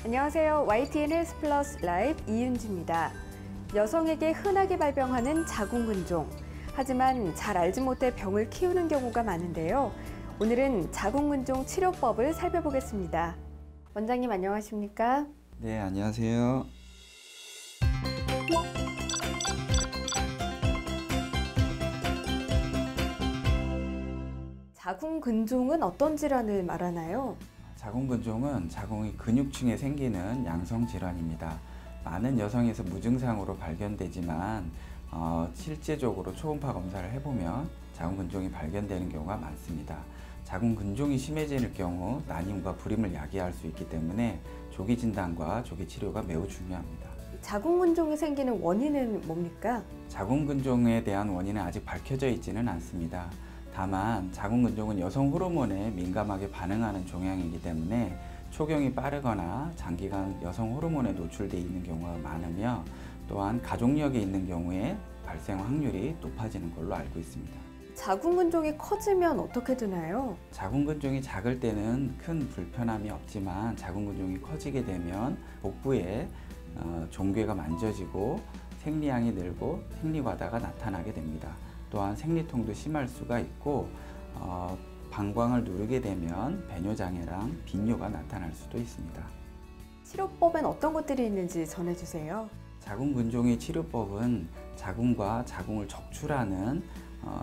안녕하세요. YTN 헬스플러스 라이브 이윤지입니다. 여성에게 흔하게 발병하는 자궁근종. 하지만 잘 알지 못해 병을 키우는 경우가 많은데요. 오늘은 자궁근종 치료법을 살펴보겠습니다. 원장님 안녕하십니까? 네, 안녕하세요. 자궁근종은 어떤 질환을 말하나요? 자궁근종은 자궁의 근육층에 생기는 양성 질환입니다. 많은 여성에서 무증상으로 발견되지만 실제적으로 초음파 검사를 해보면 자궁근종이 발견되는 경우가 많습니다. 자궁근종이 심해질 경우 난임과 불임을 야기할 수 있기 때문에 조기 진단과 조기 치료가 매우 중요합니다. 자궁근종이 생기는 원인은 뭡니까? 자궁근종에 대한 원인은 아직 밝혀져 있지는 않습니다. 다만 자궁근종은 여성 호르몬에 민감하게 반응하는 종양이기 때문에 초경이 빠르거나 장기간 여성 호르몬에 노출되어 있는 경우가 많으며 또한 가족력이 있는 경우에 발생 확률이 높아지는 걸로 알고 있습니다. 자궁근종이 커지면 어떻게 되나요? 자궁근종이 작을 때는 큰 불편함이 없지만 자궁근종이 커지게 되면 복부에 종괴가 만져지고 생리양이 늘고 생리과다가 나타나게 됩니다. 또한 생리통도 심할 수가 있고 방광을 누르게 되면 배뇨장애랑 빈뇨가 나타날 수도 있습니다. 치료법엔 어떤 것들이 있는지 전해주세요. 자궁근종의 치료법은 자궁과 자궁을 적출하는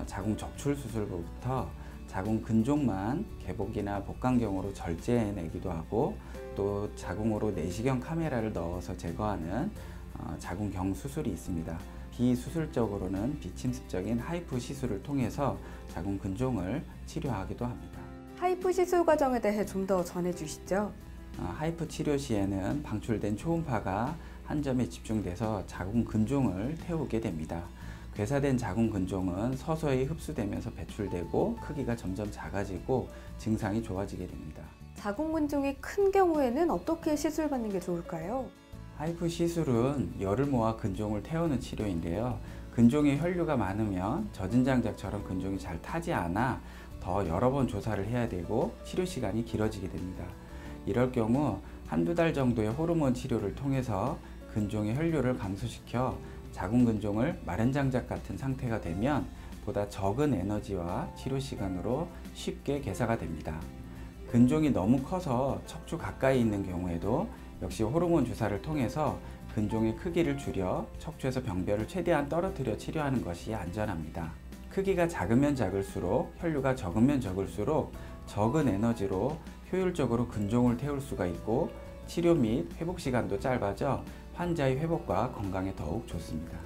자궁 적출 수술부터 자궁근종만 개복이나 복강경으로 절제해내기도 하고 또 자궁으로 내시경 카메라를 넣어서 제거하는 자궁경 수술이 있습니다. 비수술적으로는 비침습적인 하이프 시술을 통해서 자궁근종을 치료하기도 합니다. 하이프 시술 과정에 대해 좀 더 전해주시죠. 하이프 치료 시에는 방출된 초음파가 한 점에 집중돼서 자궁근종을 태우게 됩니다. 괴사된 자궁근종은 서서히 흡수되면서 배출되고 크기가 점점 작아지고 증상이 좋아지게 됩니다. 자궁근종이 큰 경우에는 어떻게 시술받는 게 좋을까요? 하이프 시술은 열을 모아 근종을 태우는 치료인데요. 근종에 혈류가 많으면 젖은 장작처럼 근종이 잘 타지 않아 더 여러 번 조사를 해야 되고 치료 시간이 길어지게 됩니다. 이럴 경우 한두 달 정도의 호르몬 치료를 통해서 근종의 혈류를 감소시켜 자궁근종을 마른 장작 같은 상태가 되면 보다 적은 에너지와 치료 시간으로 쉽게 괴사가 됩니다. 근종이 너무 커서 척추 가까이 있는 경우에도 역시 호르몬 주사를 통해서 근종의 크기를 줄여 척추에서 병변을 최대한 떨어뜨려 치료하는 것이 안전합니다. 크기가 작으면 작을수록 혈류가 적으면 적을수록 적은 에너지로 효율적으로 근종을 태울 수가 있고 치료 및 회복 시간도 짧아져 환자의 회복과 건강에 더욱 좋습니다.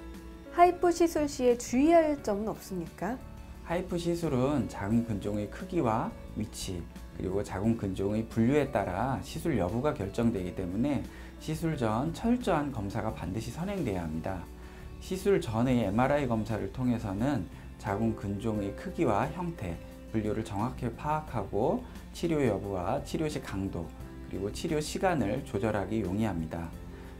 하이프 시술 시에 주의할 점은 없습니까? 하이프 시술은 자궁근종의 크기와 위치 그리고 자궁근종의 분류에 따라 시술 여부가 결정되기 때문에 시술 전 철저한 검사가 반드시 선행돼야 합니다. 시술 전의 MRI 검사를 통해서는 자궁근종의 크기와 형태, 분류를 정확히 파악하고 치료 여부와 치료 시 강도 그리고 치료 시간을 조절하기 용이합니다.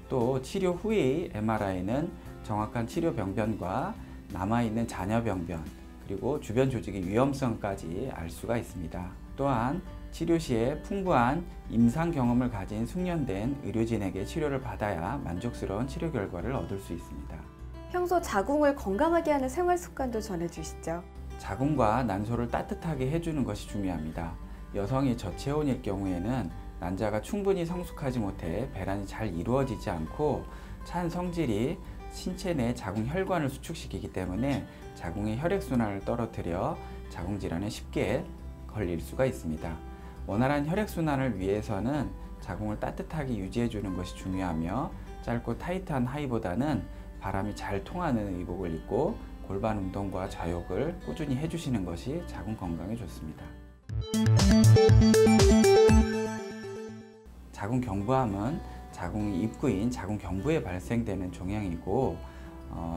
또 치료 후의 MRI는 정확한 치료 병변과 남아있는 잔여 병변 그리고 주변 조직의 위험성까지 알 수가 있습니다. 또한 치료 시에 풍부한 임상 경험을 가진 숙련된 의료진에게 치료를 받아야 만족스러운 치료 결과를 얻을 수 있습니다. 평소 자궁을 건강하게 하는 생활 습관도 전해주시죠. 자궁과 난소를 따뜻하게 해주는 것이 중요합니다. 여성이 저체온일 경우에는 난자가 충분히 성숙하지 못해 배란이 잘 이루어지지 않고 찬 성질이 신체 내 자궁 혈관을 수축시키기 때문에 자궁의 혈액순환을 떨어뜨려 자궁질환에 쉽게 걸릴 수가 있습니다. 원활한 혈액순환을 위해서는 자궁을 따뜻하게 유지해 주는 것이 중요하며 짧고 타이트한 하의보다는 바람이 잘 통하는 의복을 입고 골반 운동과 좌욕을 꾸준히 해주시는 것이 자궁 건강에 좋습니다. 자궁경부암은 자궁의 입구인 자궁경부에 발생되는 종양이고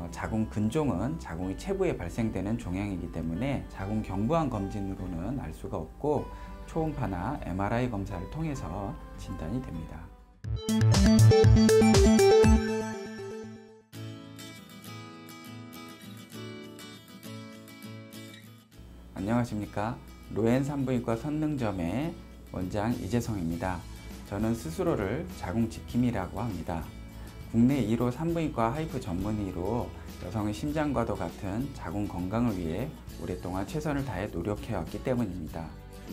자궁근종은 자궁의 체부에 발생되는 종양이기 때문에 자궁경부암 검진으로는 알 수가 없고 초음파나 MRI 검사를 통해서 진단이 됩니다. 안녕하십니까. 로엔 산부인과 선능점의 원장 이재성입니다. 저는 스스로를 자궁지킴이라고 합니다. 국내 1호 산부인과 하이프 전문의로 여성의 심장과도 같은 자궁 건강을 위해 오랫동안 최선을 다해 노력해왔기 때문입니다.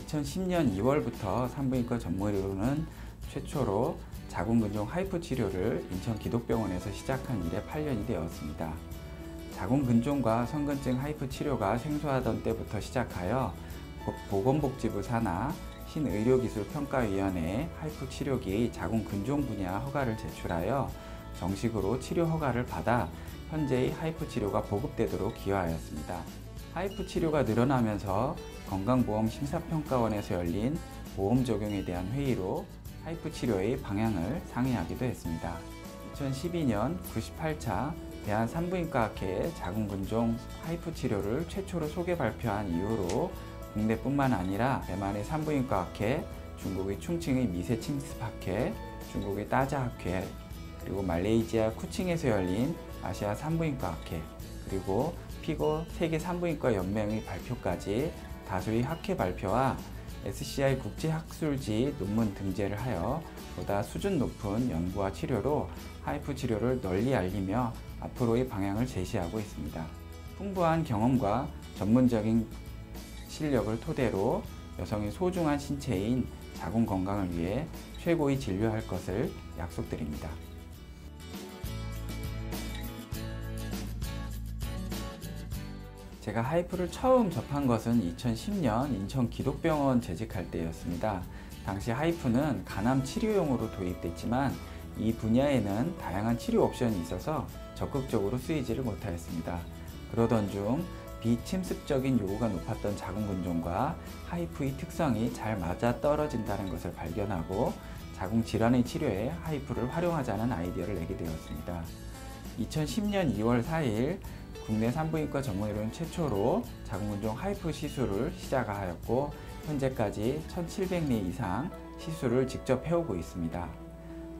2010년 2월부터 산부인과 전문의로는 최초로 자궁근종 하이프 치료를 인천 기독병원에서 시작한 이래 8년이 되었습니다. 자궁근종과 성근증 하이프 치료가 생소하던 때부터 시작하여 보건복지부 산하 신의료기술평가위원회에 하이프 치료기 자궁근종 분야 허가를 제출하여 정식으로 치료 허가를 받아 현재의 하이프 치료가 보급되도록 기여하였습니다. 하이프 치료가 늘어나면서 건강보험심사평가원에서 열린 보험 적용에 대한 회의로 하이프 치료의 방향을 상의하기도 했습니다. 2012년 98차 대한산부인과학회 자궁근종 하이프 치료를 최초로 소개 발표한 이후로 국내뿐만 아니라 대만의 산부인과학회, 중국의 충칭의 미세침습학회, 중국의 따자학회, 그리고 말레이시아 쿠칭에서 열린 아시아 산부인과학회, 그리고 피고 세계산부인과연맹의 발표까지 다수의 학회 발표와 SCI 국제학술지 논문 등재를 하여 보다 수준 높은 연구와 치료로 하이프 치료를 널리 알리며 앞으로의 방향을 제시하고 있습니다. 풍부한 경험과 전문적인 실력을 토대로 여성의 소중한 신체인 자궁 건강을 위해 최고의 진료할 것을 약속드립니다. 제가 하이프를 처음 접한 것은 2010년 인천 기독병원 재직할 때였습니다. 당시 하이프는 간암 치료용으로 도입됐지만 이 분야에는 다양한 치료 옵션이 있어서 적극적으로 쓰이지를 못하였습니다. 그러던 중 비침습적인 요구가 높았던 자궁근종과 하이프의 특성이 잘 맞아떨어진다는 것을 발견하고 자궁질환의 치료에 하이프를 활용하자는 아이디어를 내게 되었습니다. 2010년 2월 4일 국내 산부인과 전문의로는 최초로 자궁근종 하이프 시술을 시작하였고 현재까지 1,700례 이상 시술을 직접 해오고 있습니다.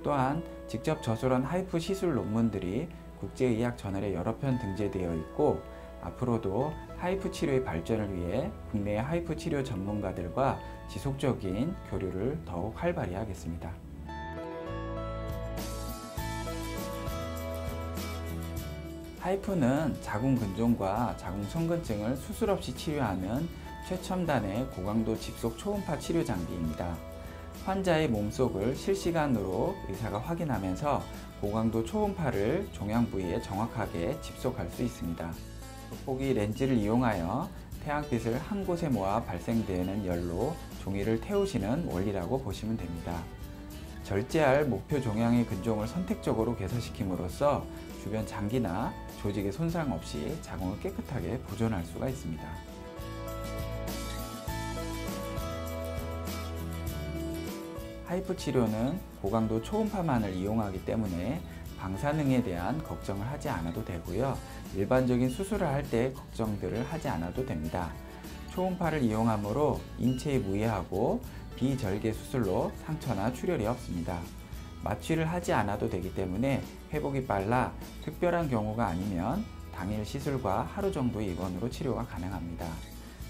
또한 직접 저술한 하이프 시술 논문들이 국제의학 저널에 여러 편 등재되어 있고 앞으로도 하이프 치료의 발전을 위해 국내의 하이프 치료 전문가들과 지속적인 교류를 더욱 활발히 하겠습니다. 하이프는 자궁근종과 자궁성근증을 수술 없이 치료하는 최첨단의 고강도 집속 초음파 치료 장비입니다. 환자의 몸속을 실시간으로 의사가 확인하면서 고강도 초음파를 종양 부위에 정확하게 집속할 수 있습니다. 돋보기 렌즈를 이용하여 태양빛을 한 곳에 모아 발생되는 열로 종이를 태우시는 원리라고 보시면 됩니다. 절제할 목표 종양의 근종을 선택적으로 개사시킴으로써 주변 장기나 조직의 손상 없이 자궁을 깨끗하게 보존할 수가 있습니다. 하이프 치료는 고강도 초음파만을 이용하기 때문에 방사능에 대한 걱정을 하지 않아도 되고요. 일반적인 수술을 할 때 걱정들을 하지 않아도 됩니다. 초음파를 이용하므로 인체에 무해하고 비절개 수술로 상처나 출혈이 없습니다. 마취를 하지 않아도 되기 때문에 회복이 빨라 특별한 경우가 아니면 당일 시술과 하루 정도의 입원으로 치료가 가능합니다.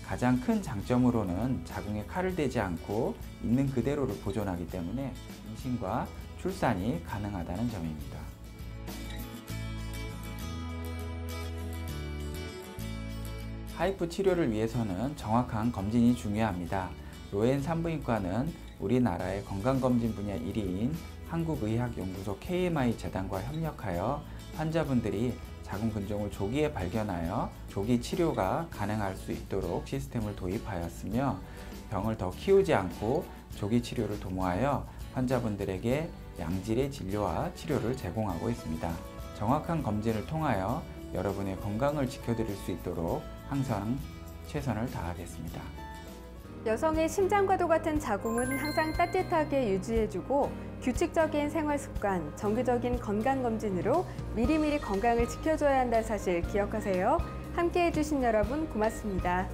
가장 큰 장점으로는 자궁에 칼을 대지 않고 있는 그대로를 보존하기 때문에 임신과 출산이 가능하다는 점입니다. 하이프 치료를 위해서는 정확한 검진이 중요합니다. 로엔 산부인과는 우리나라의 건강검진 분야 1위인 한국의학연구소 KMI 재단과 협력하여 환자분들이 자궁근종을 조기에 발견하여 조기 치료가 가능할 수 있도록 시스템을 도입하였으며 병을 더 키우지 않고 조기 치료를 도모하여 환자분들에게 양질의 진료와 치료를 제공하고 있습니다. 정확한 검진을 통하여 여러분의 건강을 지켜드릴 수 있도록 항상 최선을 다하겠습니다. 여성의 심장과도 같은 자궁은 항상 따뜻하게 유지해주고 규칙적인 생활 습관, 정기적인 건강검진으로 미리미리 건강을 지켜줘야 한다는 사실 기억하세요. 함께해 주신 여러분 고맙습니다.